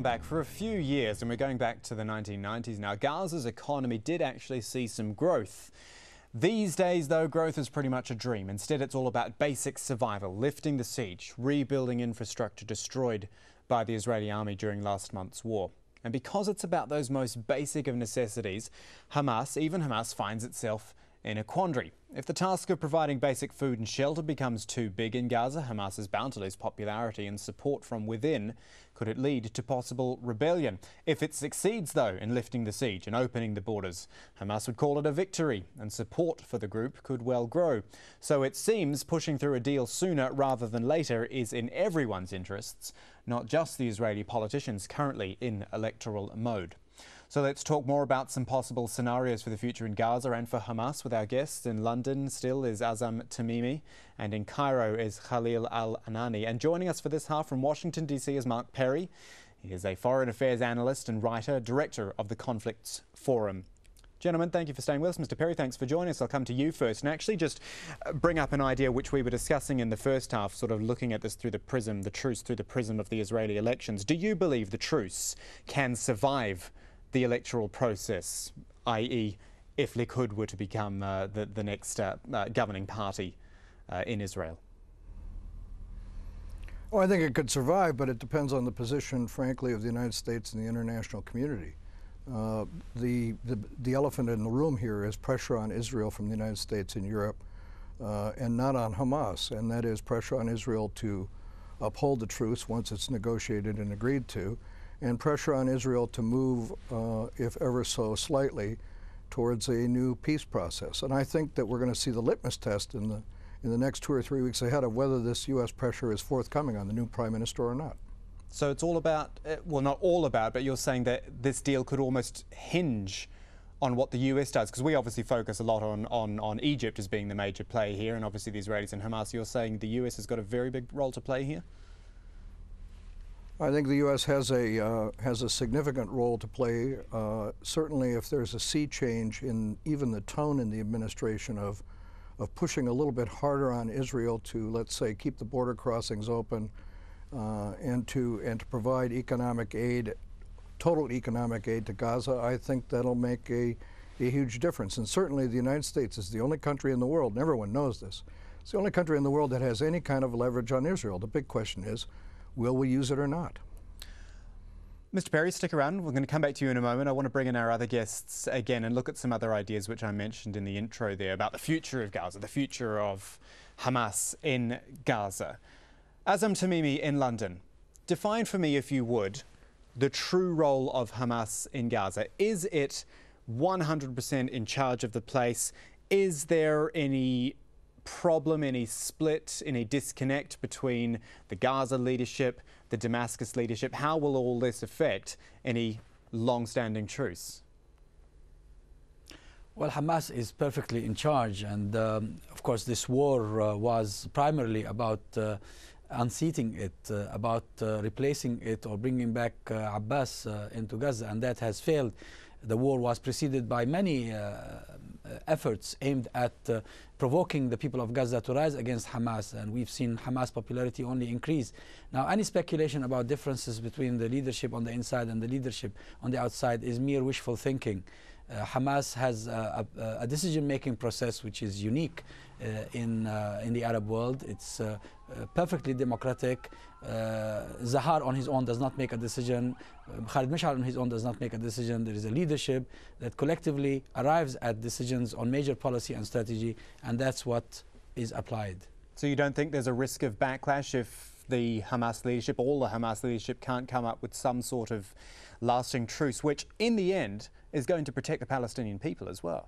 Welcome back. For a few years, and we're going back to the 1990s now, Gaza's economy did actually see some growth. These days, though, growth is pretty much a dream. Instead, it's all about basic survival, lifting the siege, rebuilding infrastructure destroyed by the Israeli army during last month's war. And because it's about those most basic of necessities, even Hamas finds itself in a quandary. If the task of providing basic food and shelter becomes too big in Gaza, Hamas is bound to lose popularity and support from within. Could it lead to possible rebellion? If it succeeds, though, in lifting the siege and opening the borders, Hamas would call it a victory, and support for the group could well grow. So it seems pushing through a deal sooner rather than later is in everyone's interests, not just the Israeli politicians currently in electoral mode. So let's talk more about some possible scenarios for the future in Gaza and for Hamas with our guests. In London still is Azam Tamimi, and in Cairo is Khalil Al-Anani. And joining us for this half from Washington DC is Mark Perry. He is a foreign affairs analyst and writer, director of the Conflicts Forum. Gentlemen, thank you for staying with us. Mr. Perry, thanks for joining us. I'll come to you first and actually just bring up an idea which we were discussing in the first half, sort of looking at this through the prism, the truce through the prism of the Israeli elections. Do you believe the truce can survive the electoral process, i.e. if Likud were to become the next governing party in Israel? Well, I think it could survive, but it depends on the position, frankly, of the United States and the international community. The elephant in the room here is pressure on Israel from the United States and Europe, and not on Hamas, and that is pressure on Israel to uphold the truce once it's negotiated and agreed to, and pressure on Israel to move, if ever so slightly, towards a new peace process. And I think that we're going to see the litmus test in the next 2 or 3 weeks ahead of whether this U.S. pressure is forthcoming on the new prime minister or not. So it's all about, well, not all about, but you're saying that this deal could almost hinge on what the U.S. does, because we obviously focus a lot on Egypt as being the major play here, and obviously the Israelis and Hamas. You're saying the U.S. has got a very big role to play here? I think the U.S. has a significant role to play. Certainly, if there's a sea change in even the tone in the administration of pushing a little bit harder on Israel to, let's say, keep the border crossings open and to provide economic aid, total economic aid to Gaza, I think that'll make a huge difference. And certainly, the United States is the only country in the world, and everyone knows this, it's the only country in the world that has any kind of leverage on Israel. The big question is, will we use it or not? Mr. Perry, stick around. We're going to come back to you in a moment. I want to bring in our other guests again and look at some other ideas which I mentioned in the intro there about the future of Gaza, the future of Hamas in Gaza. Azam Tamimi in London, define for me, if you would, the true role of Hamas in Gaza. Is it 100% in charge of the place? Is there any problem, any split, any disconnect between the Gaza leadership, the Damascus leadership? How will all this affect any long-standing truce? Well, Hamas is perfectly in charge, and of course this war was primarily about unseating it, about replacing it or bringing back Abbas into Gaza, and that has failed. The war was preceded by many efforts aimed at provoking the people of Gaza to rise against Hamas, and we've seen Hamas popularity only increase. Now, any speculation about differences between the leadership on the inside and the leadership on the outside is mere wishful thinking. Hamas has a decision-making process which is unique in the Arab world. It's perfectly democratic. Zahar on his own does not make a decision. Khalid Mash'al on his own does not make a decision. There is a leadership that collectively arrives at decisions on major policy and strategy, and that's what is applied. So you don't think there's a risk of backlash if the Hamas leadership, all the Hamas leadership, can't come up with some sort of lasting truce, which in the end is going to protect the Palestinian people as well?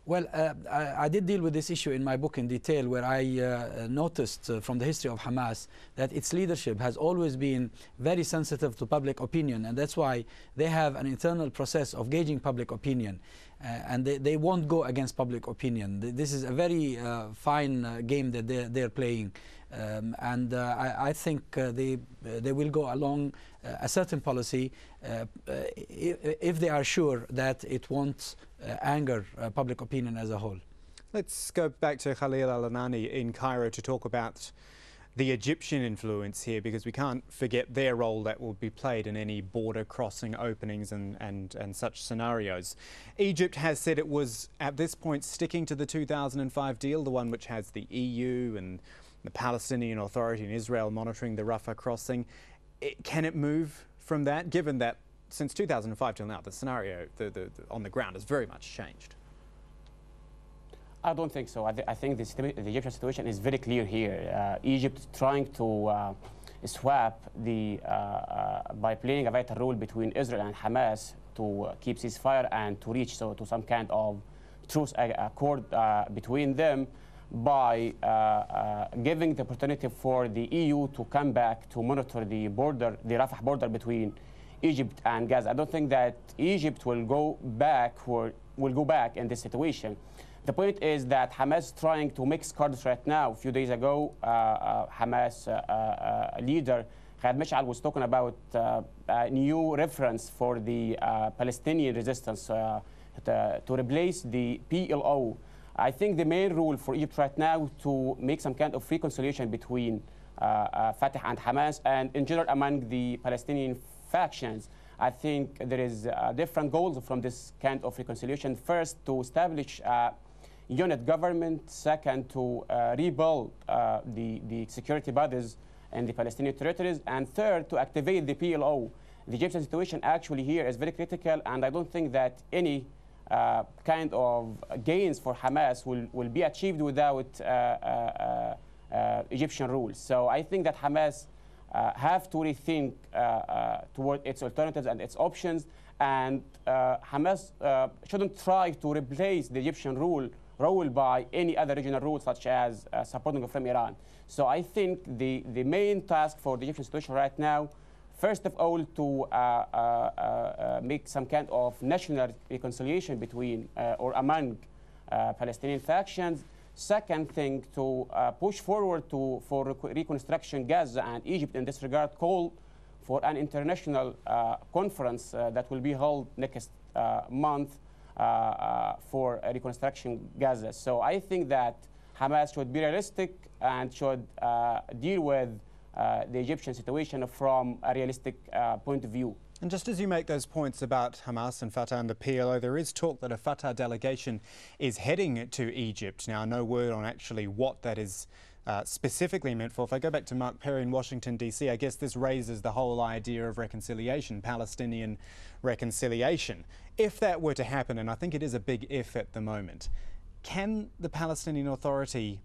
Well, I did deal with this issue in my book in detail, where I noticed from the history of Hamas that its leadership has always been very sensitive to public opinion, and that's why they have an internal process of gauging public opinion, and they won't go against public opinion. This is a very fine game that they're playing, and I think they will go along a certain policy if they are sure that it won't anger public opinion as a whole. Let's go back to Khalil Al-Anani in Cairo to talk about the Egyptian influence here, because we can't forget their role that will be played in any border crossing openings and such scenarios. Egypt has said it was, at this point, sticking to the 2005 deal, the one which has the EU and the Palestinian Authority and Israel monitoring the Rafah crossing. Can it move from that, given that since 2005 till now, the scenario on the ground has very much changed? I don't think so. I think the Egyptian situation is very clear here. Egypt trying to swap by playing a vital role between Israel and Hamas to keep ceasefire and to reach to some kind of truce accord between them by giving the opportunity for the EU to come back to monitor the border, the Rafah border between Egypt and Gaza. I don't think that Egypt will go back in this situation. The point is that Hamas is trying to mix cards right now. A few days ago, Hamas leader Khaled Mashal was talking about a new reference for the Palestinian resistance to replace the PLO. I think the main rule for Egypt right now to make some kind of reconciliation between Fatah and Hamas and in general among the Palestinian factions. I think there is different goals from this kind of reconciliation. First, to establish unit government. Second, to rebuild the security bodies in the Palestinian territories. And third, to activate the PLO. The Egyptian situation actually here is very critical, and I don't think that any kind of gains for Hamas will be achieved without Egyptian rules. So I think that Hamas have to rethink toward its alternatives and its options, and Hamas shouldn't try to replace the Egyptian rule by any other regional rule, such as supporting from Iran. So I think the main task for the Egyptian situation right now, first of all, to make some kind of national reconciliation between or among Palestinian factions. Second thing, to push forward for reconstruction Gaza, and Egypt in this regard call for an international conference that will be held next month for reconstruction Gaza. So I think that Hamas should be realistic and should deal with the Egyptian situation from a realistic point of view. And just as you make those points about Hamas and Fatah and the PLO, there is talk that a Fatah delegation is heading to Egypt. Now, no word on actually what that is specifically meant for. If I go back to Mark Perry in Washington, D.C., I guess this raises the whole idea of reconciliation, Palestinian reconciliation. If that were to happen, and I think it is a big if at the moment, can the Palestinian Authority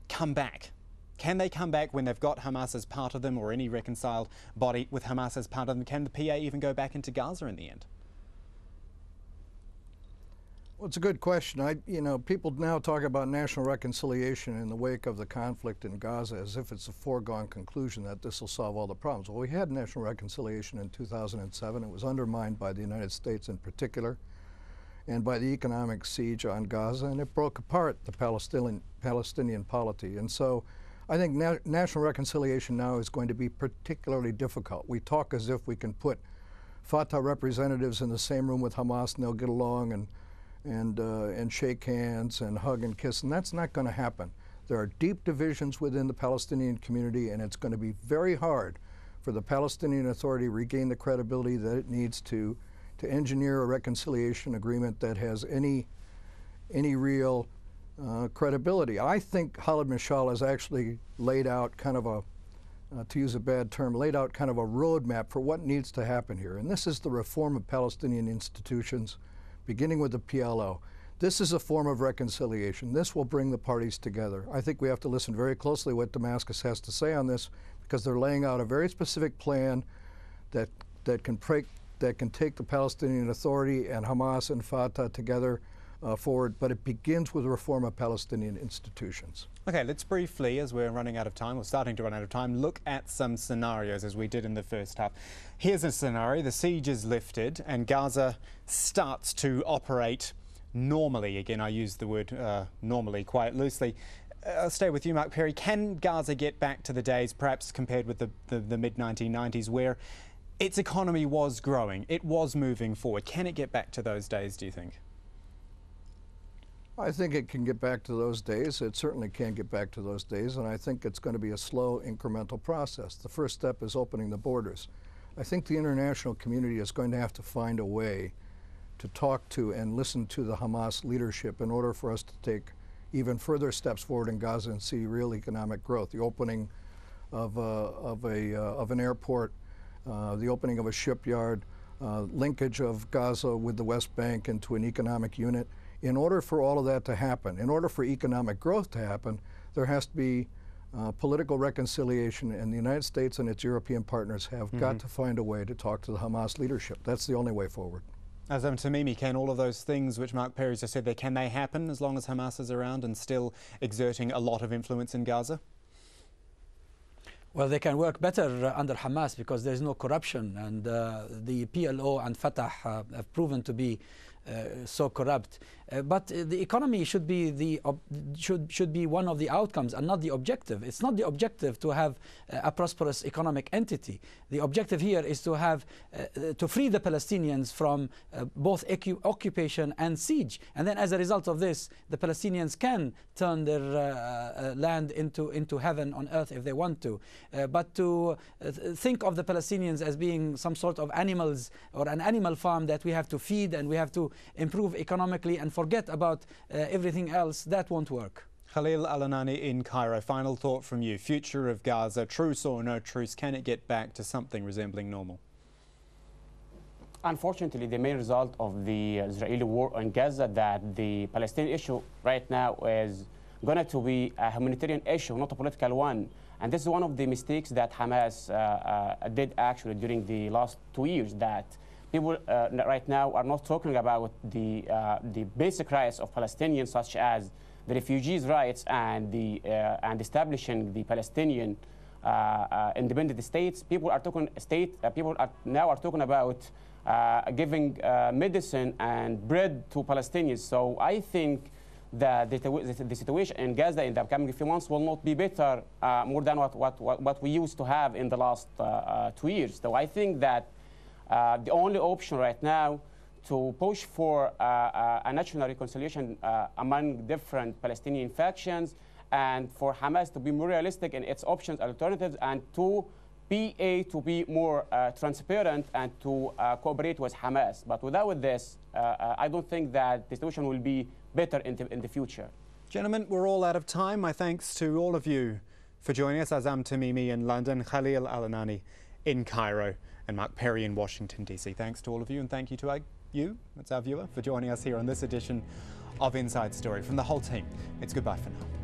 come back? Can they come back when they've got Hamas as part of them, or any reconciled body with Hamas as part of them? Can the PA even go back into Gaza in the end? Well, it's a good question. People now talk about national reconciliation in the wake of the conflict in Gaza as if it's a foregone conclusion that this will solve all the problems. Well, we had national reconciliation in 2007. It was undermined by the United States in particular and by the economic siege on Gaza, and it broke apart the Palestinian polity. And so I think national reconciliation now is going to be particularly difficult. We talk as if we can put Fatah representatives in the same room with Hamas and they'll get along and shake hands and hug and kiss, and that's not going to happen. There are deep divisions within the Palestinian community, and it's going to be very hard for the Palestinian Authority to regain the credibility that it needs to engineer a reconciliation agreement that has any real credibility. I think Khaled Mashal has actually laid out kind of a, to use a bad term, laid out kind of a roadmap for what needs to happen here. And this is the reform of Palestinian institutions, beginning with the PLO. This is a form of reconciliation. This will bring the parties together. I think we have to listen very closely what Damascus has to say on this, because they're laying out a very specific plan that can take the Palestinian Authority and Hamas and Fatah together forward, but it begins with the reform of Palestinian institutions. Okay, let's briefly, as we're running out of time, or starting to run out of time, look at some scenarios as we did in the first half. Here's a scenario: the siege is lifted and Gaza starts to operate normally. Again, I use the word normally quite loosely. I'll stay with you, Mark Perry. Can Gaza get back to the days, perhaps compared with the mid-1990s, where its economy was growing, it was moving forward? Can it get back to those days, do you think? I think it can get back to those days. It certainly can get back to those days, and I think it's going to be a slow, incremental process. The first step is opening the borders. I think the international community is going to have to find a way to talk to and listen to the Hamas leadership in order for us to take even further steps forward in Gaza and see real economic growth. The opening of an airport, the opening of a shipyard, linkage of Gaza with the West Bank into an economic unit. In order for all of that to happen, in order for economic growth to happen, there has to be political reconciliation, and the United States and its European partners have got to find a way to talk to the Hamas leadership. That's the only way forward. Azam Tamimi, can all of those things which Mark Perry just said there, can they happen as long as Hamas is around and still exerting a lot of influence in Gaza? Well, they can work better under Hamas because there's no corruption, and the PLO and Fatah have proven to be so corrupt. But the economy should be should be one of the outcomes and not the objective. It's not the objective to have a prosperous economic entity. The objective here is to have to free the Palestinians from both occupation and siege. And then as a result of this, the Palestinians can turn their land into heaven on earth if they want to. But to think of the Palestinians as being some sort of animals or an animal farm that we have to feed and we have to improve economically and forget about everything else, that won't work. Khalil Al-Anani in Cairo, final thought from you. Future of Gaza, truce or no truce, can it get back to something resembling normal? Unfortunately, the main result of the Israeli war on Gaza, that the Palestinian issue right now is going to be a humanitarian issue, not a political one. And this is one of the mistakes that Hamas did actually during the last 2 years, that people right now are not talking about the basic rights of Palestinians, such as the refugees' rights and establishing the Palestinian independent states. People are talking now talking about giving medicine and bread to Palestinians. So I think that the situation in Gaza in the upcoming few months will not be better more than what we used to have in the last 2 years. So I think that the only option right now to push for a national reconciliation among different Palestinian factions, and for Hamas to be more realistic in its options, alternatives, and to be more transparent and to cooperate with Hamas. But without this, I don't think that the situation will be better in the future. Gentlemen, we're all out of time. My thanks to all of you for joining us. Azam Tamimi in London, Khalil Al-Anani in Cairo, and Mark Perry in Washington, D.C. Thanks to all of you, and thank you to you, that's our viewer, for joining us here on this edition of Inside Story. From the whole team, it's goodbye for now.